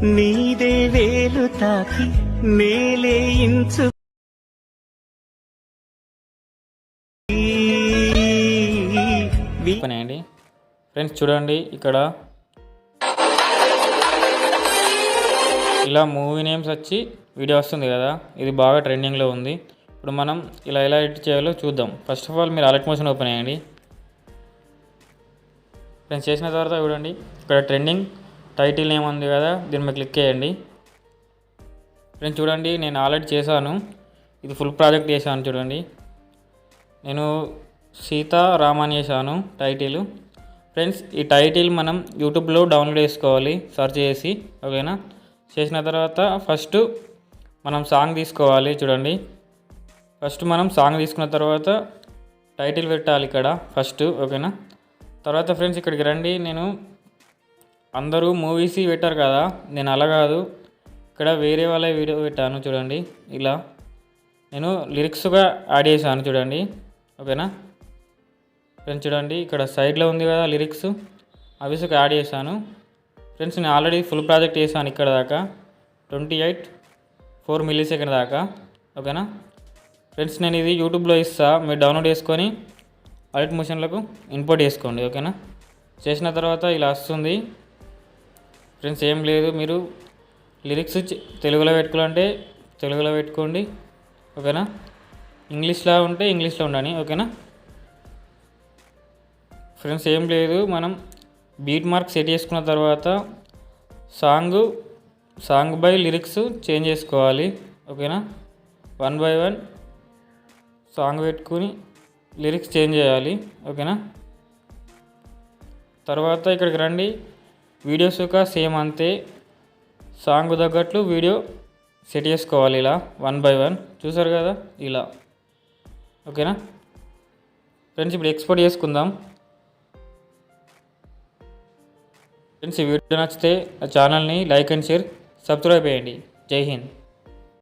నీదే వేలు తాకి నేలే ఇంచు అండి ఫ్రెండ్స్, చూడండి ఇక్కడ ఇలా మూవీ నేమ్స్ వచ్చి వీడియో వస్తుంది కదా, ఇది బాగా ట్రెండింగ్లో ఉంది. ఇప్పుడు మనం ఇలా ఎలా ఎడిట్ చేయాలో చూద్దాం. ఫస్ట్ ఆఫ్ ఆల్ మీరు అలర్ట్ మోషన్ ఓపెన్ అయ్యండి. ఫ్రెండ్స్, చేసిన తర్వాత చూడండి ఇక్కడ ట్రెండింగ్ టైటిల్ నేమ్ ఉంది కదా, దీని మీద క్లిక్ చేయండి. ఫ్రెండ్స్ చూడండి, నేను ఆల్రెడీ చేశాను, ఇది ఫుల్ ప్రాజెక్ట్ చేశాను. చూడండి, నేను సీతారామన్ చేశాను టైటిల్. ఫ్రెండ్స్, ఈ టైటిల్ మనం యూట్యూబ్లో డౌన్లోడ్ చేసుకోవాలి సెర్చ్ చేసి, ఓకేనా. చేసిన తర్వాత ఫస్ట్ మనం సాంగ్ తీసుకోవాలి. చూడండి, ఫస్ట్ మనం సాంగ్ తీసుకున్న తర్వాత టైటిల్ పెట్టాలి ఇక్కడ ఫస్ట్, ఓకేనా. తర్వాత ఫ్రెండ్స్ ఇక్కడికి రండి. నేను అందరూ మూవీస్ పెట్టారు కదా, నేను అలా కాదు, ఇక్కడ వేరే వాళ్ళ వీడియో పెట్టాను. చూడండి, ఇలా నేను లిరిక్స్గా యాడ్ చేశాను. చూడండి, ఓకేనా. ఫ్రెండ్స్ చూడండి, ఇక్కడ సైడ్లో ఉంది కదా లిరిక్స్, అవి యాడ్ చేశాను. ఫ్రెండ్స్, నేను ఆల్రెడీ ఫుల్ ప్రాజెక్ట్ చేశాను ఇక్కడ దాకా 28.4 ms దాకా, ఓకేనా. ఫ్రెండ్స్, నేను ఇది యూట్యూబ్లో ఇస్తా, మీరు డౌన్లోడ్ చేసుకొని అలర్ట్ మోషన్లకు ఇంపోర్ట్ చేసుకోండి, ఓకేనా. చేసిన తర్వాత ఇలా వస్తుంది. ఫ్రెండ్స్, ఏం లేదు, మీరు లిరిక్స్ తెలుగులో పెట్టుకోవాలంటే తెలుగులో పెట్టుకోండి, ఓకేనా. ఇంగ్లీష్లో ఉంటే ఇంగ్లీష్లో ఉండని, ఓకేనా. ఫ్రెండ్స్, ఏం లేదు, మనం బీట్ మార్క్ సెట్ చేసుకున్న తర్వాత సాంగ్ బై లిరిక్స్ చేంజ్ చేసుకోవాలి, ఓకేనా. 1 by 1 సాంగ్ పెట్టుకుని లిరిక్స్ చేంజ్ చేయాలి, ఓకేనా. తర్వాత ఇక్కడికి రండి, వీడియోస్ యొక్క సేమ్ అంతే, సాంగ్ తగ్గట్లు వీడియో సెట్ చేసుకోవాలి ఇలా 1 by 1, చూసారు కదా ఇలా, ఓకేనా. ఫ్రెండ్స్, ఇప్పుడు ఎక్స్పోర్ట్ చేసుకుందాం. ఫ్రెండ్స్, ఈ వీడియో నచ్చితే ఛానల్ని లైక్ అండ్ షేర్, సబ్స్క్రైబ్ చేయండి. జై హింద్.